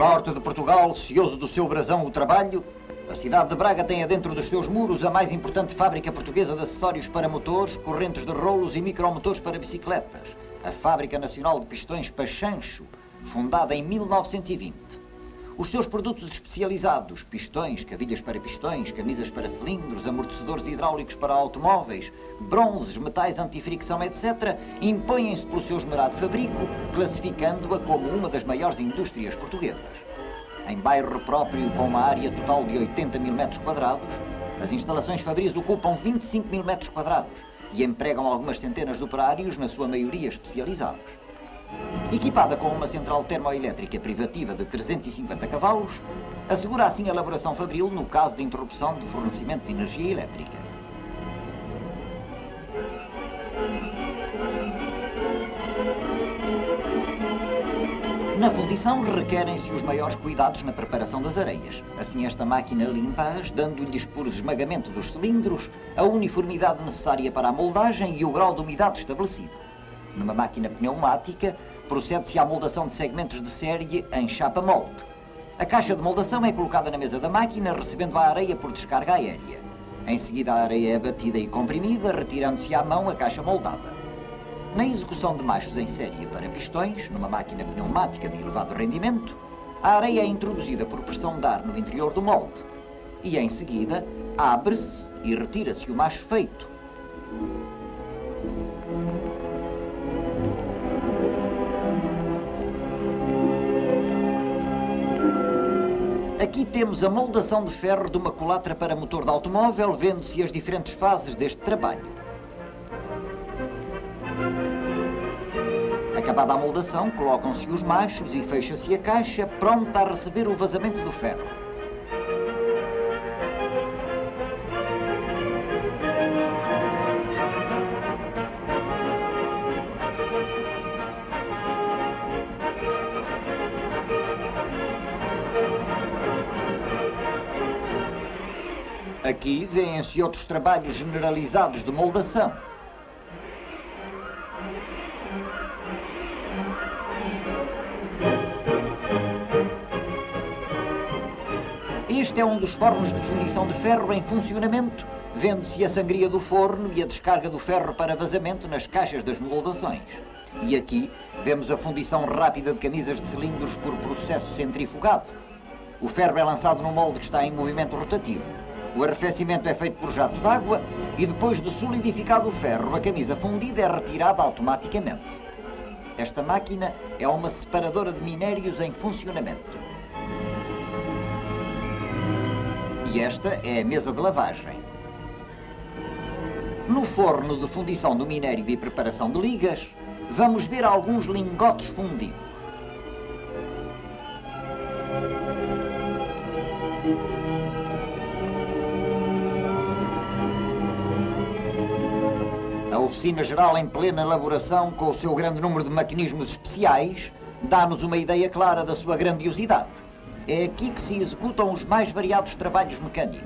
norte de Portugal, cioso do seu brasão o trabalho, a cidade de Braga tem dentro dos seus muros a mais importante fábrica portuguesa de acessórios para motores, correntes de rolos e micromotores para bicicletas, a Fábrica Nacional de Pistões Pachancho, fundada em 1920. Os seus produtos especializados, pistões, cavilhas para pistões, camisas para cilindros, amortecedores hidráulicos para automóveis, bronzes, metais antifricção, etc., impõem-se pelo seu esmerado fabrico, classificando-a como uma das maiores indústrias portuguesas. Em bairro próprio, com uma área total de 80 mil metros quadrados, as instalações fabris ocupam 25 mil metros quadrados e empregam algumas centenas de operários, na sua maioria especializados. Equipada com uma central termoelétrica privativa de 350 cavalos, assegura assim a elaboração fabril no caso de interrupção de fornecimento de energia elétrica. Na fundição requerem-se os maiores cuidados na preparação das areias. Assim esta máquina limpa-as, dando-lhes por esmagamento dos cilindros a uniformidade necessária para a moldagem e o grau de umidade estabelecido. Numa máquina pneumática, procede-se à moldação de segmentos de série em chapa-molde. A caixa de moldação é colocada na mesa da máquina, recebendo a areia por descarga aérea. Em seguida, a areia é batida e comprimida, retirando-se à mão a caixa moldada. Na execução de machos em série para pistões, numa máquina pneumática de elevado rendimento, a areia é introduzida por pressão de ar no interior do molde. E, em seguida, abre-se e retira-se o macho feito. Aqui temos a moldação de ferro de uma culatra para motor de automóvel, vendo-se as diferentes fases deste trabalho. Acabada a moldação, colocam-se os machos e fecha-se a caixa, pronta a receber o vazamento do ferro. Aqui vêem-se outros trabalhos generalizados de moldação. Este é um dos fornos de fundição de ferro em funcionamento, vendo-se a sangria do forno e a descarga do ferro para vazamento nas caixas das moldações. E aqui vemos a fundição rápida de camisas de cilindros por processo centrifugado. O ferro é lançado num molde que está em movimento rotativo. O arrefecimento é feito por jato d'água e depois de solidificado o ferro, a camisa fundida é retirada automaticamente. Esta máquina é uma separadora de minérios em funcionamento. E esta é a mesa de lavagem. No forno de fundição do minério e preparação de ligas, vamos ver alguns lingotes fundidos. A oficina geral em plena elaboração, com o seu grande número de maquinismos especiais, dá-nos uma ideia clara da sua grandiosidade. É aqui que se executam os mais variados trabalhos mecânicos.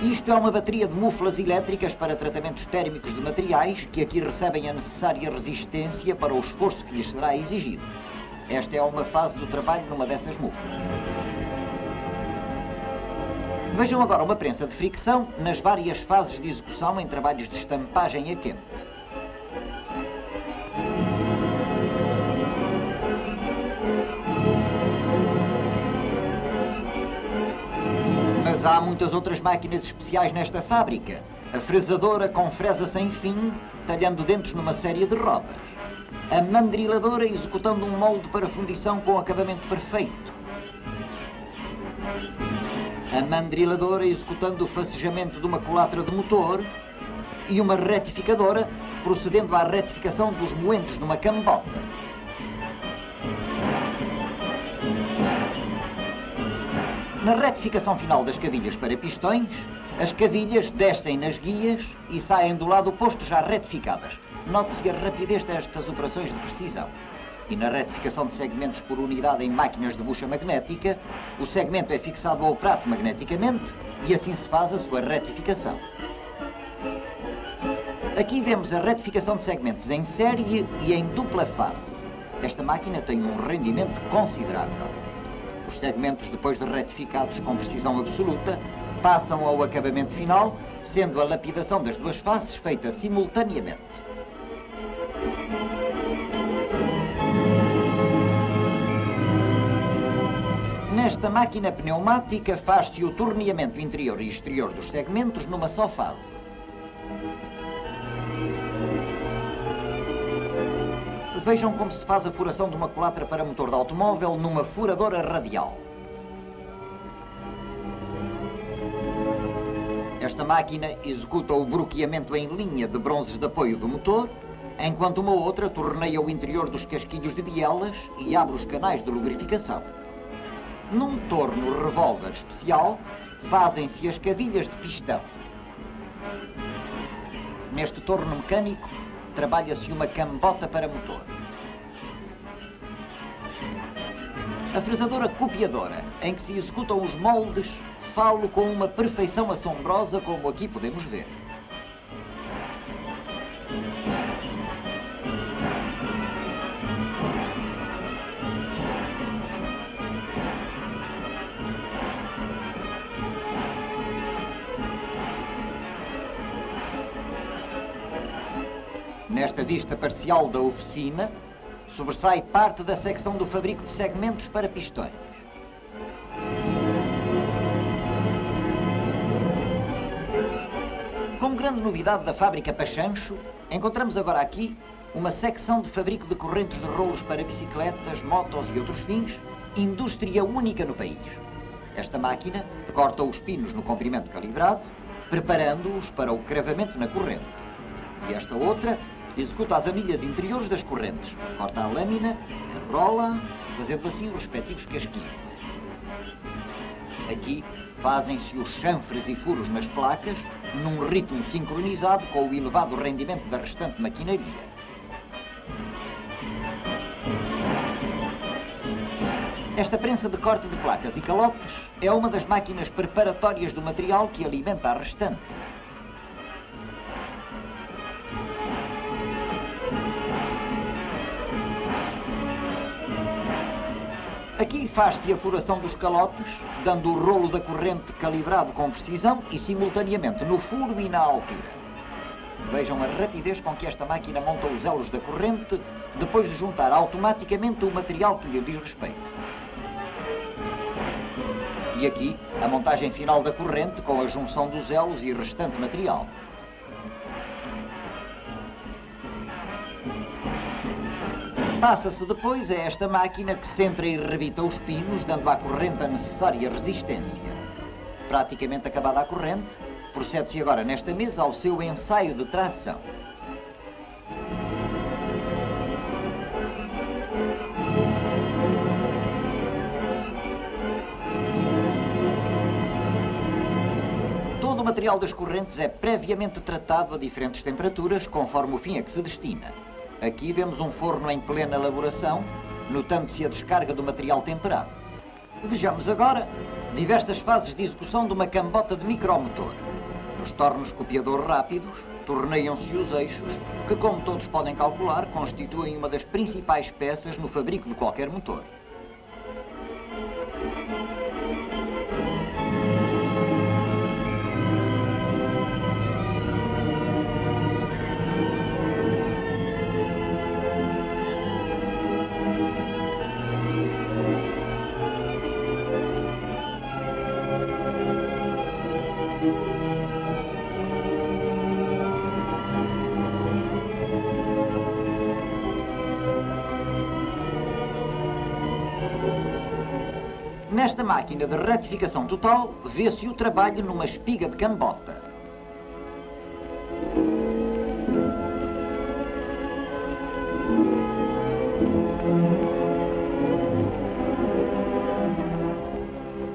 Isto é uma bateria de muflas elétricas para tratamentos térmicos de materiais que aqui recebem a necessária resistência para o esforço que lhes será exigido. Esta é uma fase do trabalho numa dessas muflas. Vejam agora uma prensa de fricção nas várias fases de execução em trabalhos de estampagem a quente. Mas há muitas outras máquinas especiais nesta fábrica. A fresadora com fresa sem fim, talhando dentes numa série de rodas. A mandriladora executando um molde para fundição com acabamento perfeito. A mandriladora executando o facejamento de uma culatra de motor. E uma retificadora procedendo à retificação dos moentes numa cambota. Na retificação final das cavilhas para pistões, as cavilhas descem nas guias e saem do lado oposto já retificadas. Note-se a rapidez destas operações de precisão. E na retificação de segmentos por unidade em máquinas de bucha magnética, o segmento é fixado ao prato magneticamente e assim se faz a sua retificação. Aqui vemos a retificação de segmentos em série e em dupla face. Esta máquina tem um rendimento considerável. Os segmentos, depois de retificados com precisão absoluta, passam ao acabamento final, sendo a lapidação das duas faces feita simultaneamente. Nesta máquina pneumática faz-se o torneamento interior e exterior dos segmentos numa só fase. Vejam como se faz a furação de uma culatra para motor de automóvel numa furadora radial. Esta máquina executa o broqueamento em linha de bronzes de apoio do motor, enquanto uma outra torneia o interior dos casquilhos de bielas e abre os canais de lubrificação. Num torno revólver especial, fazem-se as cavilhas de pistão. Neste torno mecânico, trabalha-se uma cambota para motor. A fresadora copiadora, em que se executam os moldes, falo com uma perfeição assombrosa, como aqui podemos ver. Nesta vista parcial da oficina, sobressai parte da secção do fabrico de segmentos para pistões. Como grande novidade da fábrica Pachancho, encontramos agora aqui uma secção de fabrico de correntes de rolos para bicicletas, motos e outros fins, indústria única no país. Esta máquina corta os pinos no comprimento calibrado, preparando-os para o cravamento na corrente. E esta outra executa as anilhas interiores das correntes, corta a lâmina, enrola, fazendo assim os respectivos casquinhos. Aqui fazem-se os chanfres e furos nas placas, num ritmo sincronizado com o elevado rendimento da restante maquinaria. Esta prensa de corte de placas e calotes é uma das máquinas preparatórias do material que alimenta a restante. Aqui faz-se a furação dos calotes, dando o rolo da corrente calibrado com precisão e simultaneamente no furo e na altura. Vejam a rapidez com que esta máquina monta os elos da corrente, depois de juntar automaticamente o material que lhe diz respeito. E aqui, a montagem final da corrente com a junção dos elos e restante material. Passa-se depois a esta máquina que centra e revita os pinos, dando à corrente a necessária resistência. Praticamente acabada a corrente, procede-se agora nesta mesa ao seu ensaio de tração. Todo o material das correntes é previamente tratado a diferentes temperaturas, conforme o fim a que se destina. Aqui vemos um forno em plena elaboração, notando-se a descarga do material temperado. Vejamos agora diversas fases de execução de uma cambota de micromotor. Nos tornos copiador rápidos, torneiam-se os eixos, que, como todos podem calcular, constituem uma das principais peças no fabrico de qualquer motor. Nesta máquina de retificação total, vê-se o trabalho numa espiga de cambota.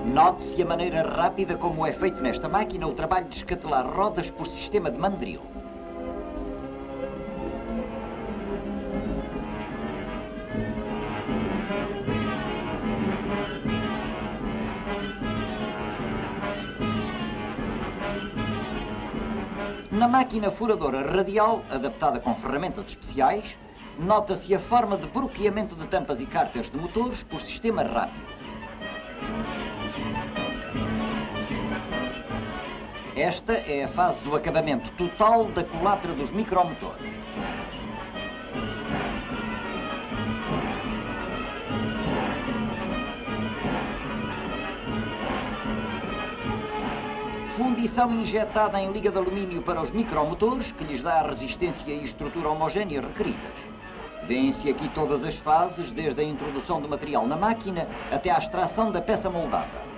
Note-se a maneira rápida como é feito nesta máquina o trabalho de escatelar rodas por sistema de mandril. Na máquina furadora radial, adaptada com ferramentas especiais, nota-se a forma de bloqueamento de tampas e cárteres de motores por sistema rápido. Esta é a fase do acabamento total da culatra dos micromotores. Fundição injetada em liga de alumínio para os micromotores, que lhes dá a resistência e estrutura homogénea requeridas. Vêem-se aqui todas as fases, desde a introdução do material na máquina até à extração da peça moldada.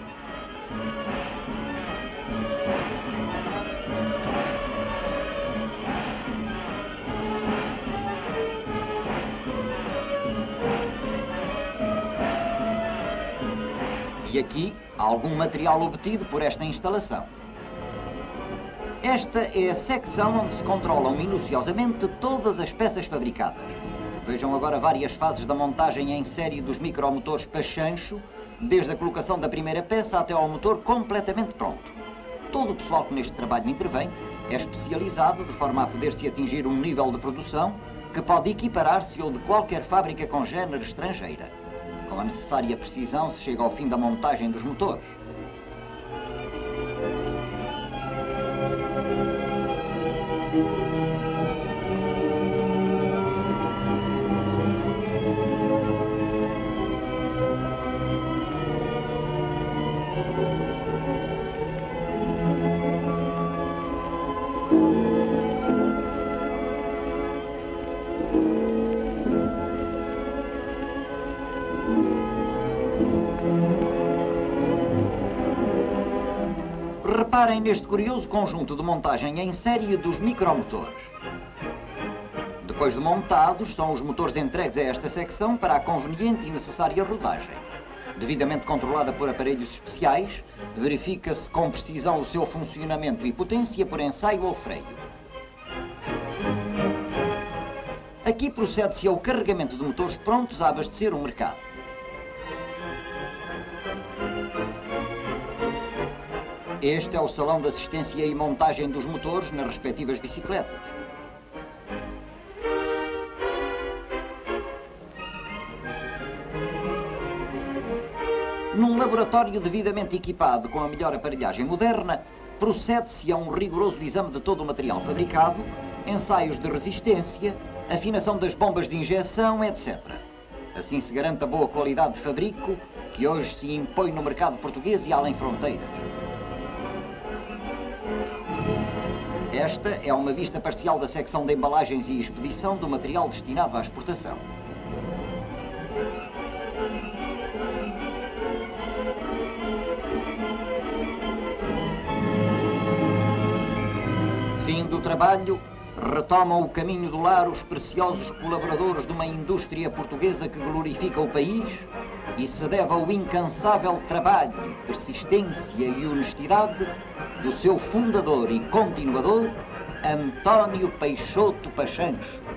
E aqui, algum material obtido por esta instalação. Esta é a secção onde se controlam minuciosamente todas as peças fabricadas. Vejam agora várias fases da montagem em série dos micromotores Pachancho, desde a colocação da primeira peça até ao motor completamente pronto. Todo o pessoal que neste trabalho intervém é especializado de forma a poder-se atingir um nível de produção que pode equiparar-se ao de qualquer fábrica congênere estrangeira. Com a necessária precisão se chega ao fim da montagem dos motores. Reparem neste curioso conjunto de montagem em série dos micromotores. Depois de montados, são os motores entregues a esta secção para a conveniente e necessária rodagem. Devidamente controlada por aparelhos especiais, verifica-se com precisão o seu funcionamento e potência por ensaio ou freio. Aqui procede-se ao carregamento de motores prontos a abastecer o mercado. Este é o salão de assistência e montagem dos motores nas respectivas bicicletas. Num laboratório devidamente equipado com a melhor aparelhagem moderna, procede-se a um rigoroso exame de todo o material fabricado, ensaios de resistência, afinação das bombas de injeção, etc. Assim se garante a boa qualidade de fabrico que hoje se impõe no mercado português e além fronteiras. Esta é uma vista parcial da secção de embalagens e expedição do material destinado à exportação. Fim do trabalho, retomam o caminho do lar os preciosos colaboradores de uma indústria portuguesa que glorifica o país e se deve ao incansável trabalho, persistência e honestidade do seu fundador e continuador, António Peixoto Pachancho.